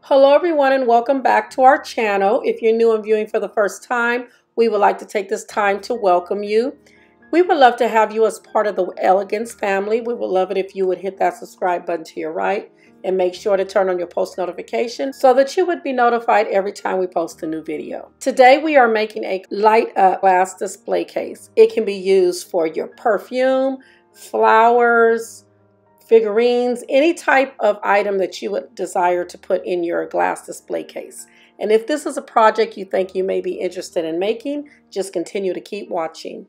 Hello everyone and welcome back to our channel. If you're new and viewing for the first time, we would like to take this time to welcome you. We would love to have you as part of the Elegance family. We would love it if you would hit that subscribe button to your right and make sure to turn on your post notifications so that you would be notified every time we post a new video. Today we are making a light up glass display case. It can be used for your perfume, flowers, figurines, any type of item that you would desire to put in your glass display case. And if this is a project you think you may be interested in making, just continue to keep watching.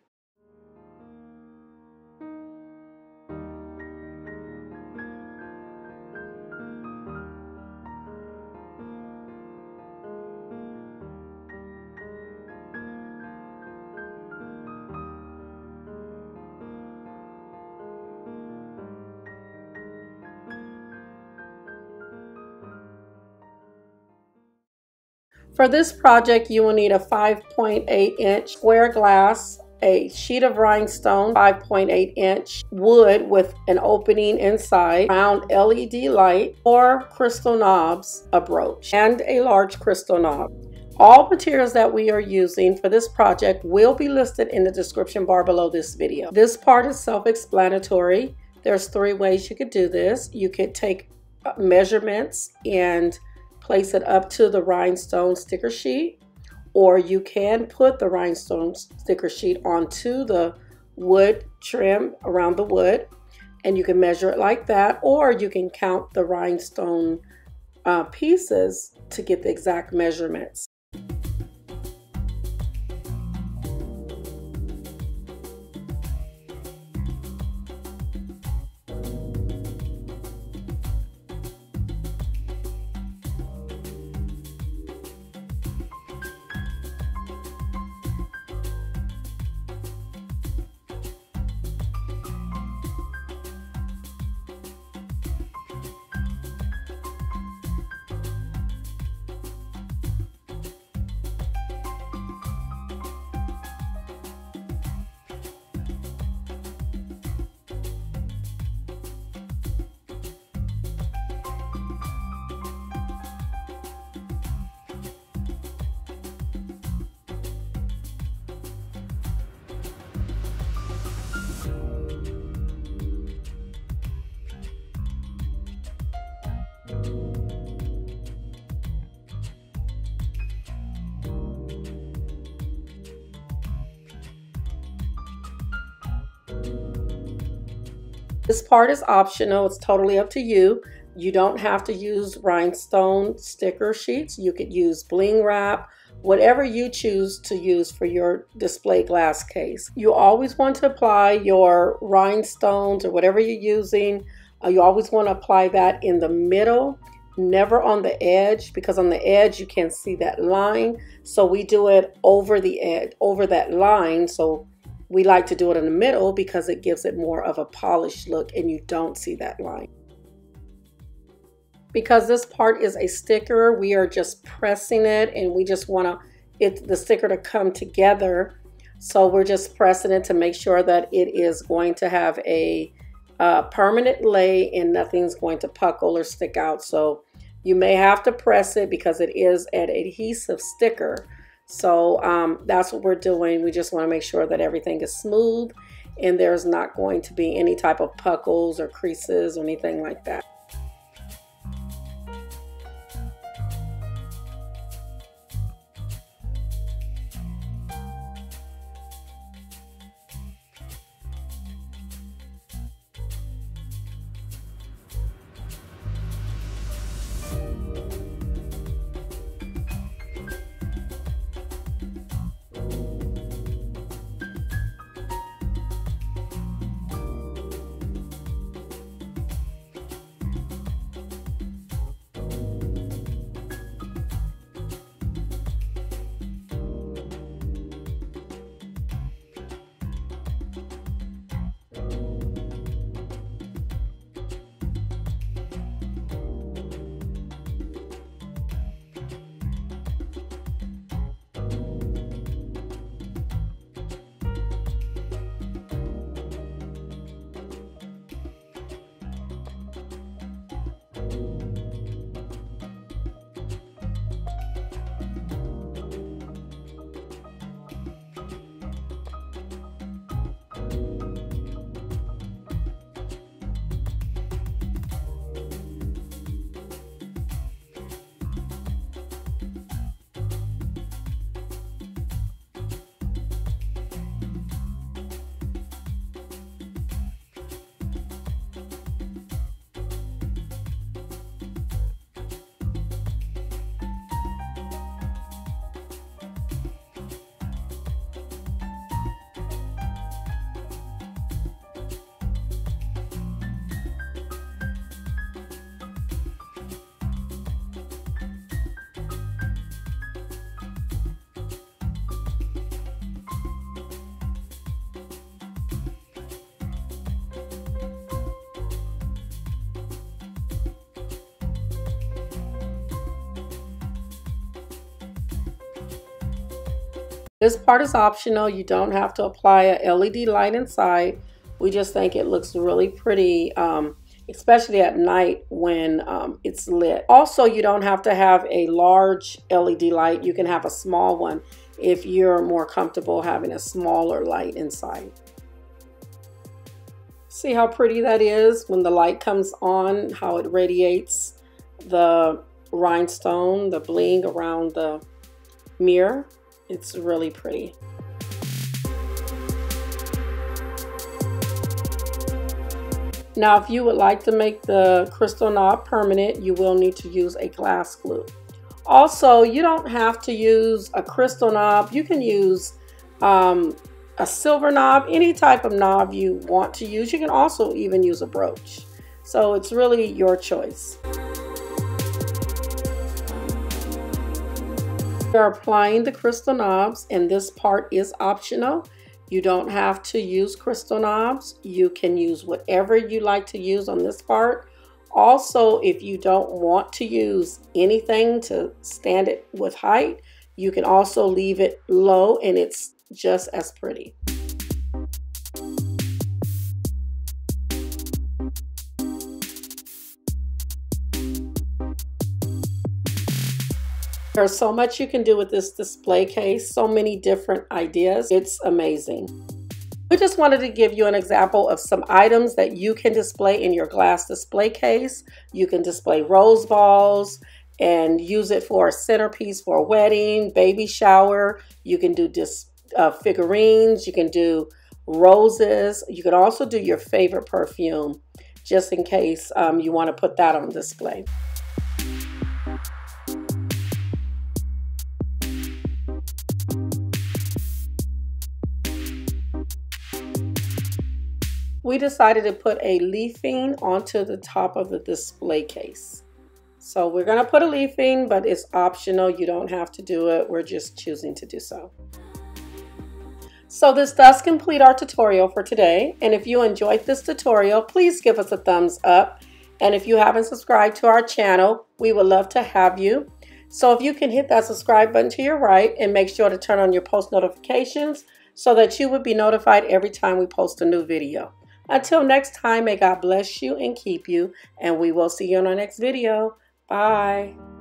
For this project, you will need a 5.8-inch square glass, a sheet of rhinestone, 5.8-inch wood with an opening inside, round LED light, 4 crystal knobs, a brooch, and a large crystal knob. All materials that we are using for this project will be listed in the description bar below this video. This part is self-explanatory. There's 3 ways you could do this. You could take measurements and place it up to the rhinestone sticker sheet, or you can put the rhinestone sticker sheet onto the wood trim around the wood and you can measure it like that, or you can count the rhinestone pieces to get the exact measurements. This part is optional. It's totally up to you. You don't have to use rhinestone sticker sheets. You could use bling wrap, whatever you choose to use for your display glass case. You always want to apply your rhinestones or whatever you're using. You always want to apply that in the middle, never on the edge, because on the edge you can see that line. So we do it over the edge, over that line. So we like to do it in the middle because it gives it more of a polished look and you don't see that line. Because this part is a sticker, we are just pressing it and we just want the sticker to come together. So we're just pressing it to make sure that it is going to have a permanent lay and nothing's going to puckle or stick out. So you may have to press it because it is an adhesive sticker. So that's what we're doing. We just want to make sure that everything is smooth and there's not going to be any type of puckles or creases or anything like that. This part is optional. You don't have to apply a LED light inside. We just think it looks really pretty, especially at night when it's lit. Also, you don't have to have a large LED light. You can have a small one if you're more comfortable having a smaller light inside. See how pretty that is when the light comes on, how it radiates the rhinestone, the bling around the mirror. It's really pretty. Now, if you would like to make the crystal knob permanent, you will need to use a glass glue. Also, you don't have to use a crystal knob. You can use a silver knob, any type of knob you want to use. You can also even use a brooch. So it's really your choice. We are applying the crystal knobs, and this part is optional. You don't have to use crystal knobs. You can use whatever you like to use on this part. Also, if you don't want to use anything to stand it with height, you can also leave it low and it's just as pretty. There's so much you can do with this display case, so many different ideas. It's amazing. We just wanted to give you an example of some items that you can display in your glass display case. You can display rose balls and use it for a centerpiece for a wedding, baby shower. You can do figurines. You can do roses. You can also do your favorite perfume, just in case you want to put that on display. We decided to put a leafing onto the top of the display case. So we're going to put a leafing, but it's optional. You don't have to do it. We're just choosing to do so. So this does complete our tutorial for today. And if you enjoyed this tutorial, please give us a thumbs up. And if you haven't subscribed to our channel, we would love to have you. So if you can hit that subscribe button to your right and make sure to turn on your post notifications so that you would be notified every time we post a new video. Until next time, may God bless you and keep you, and we will see you in our next video. Bye.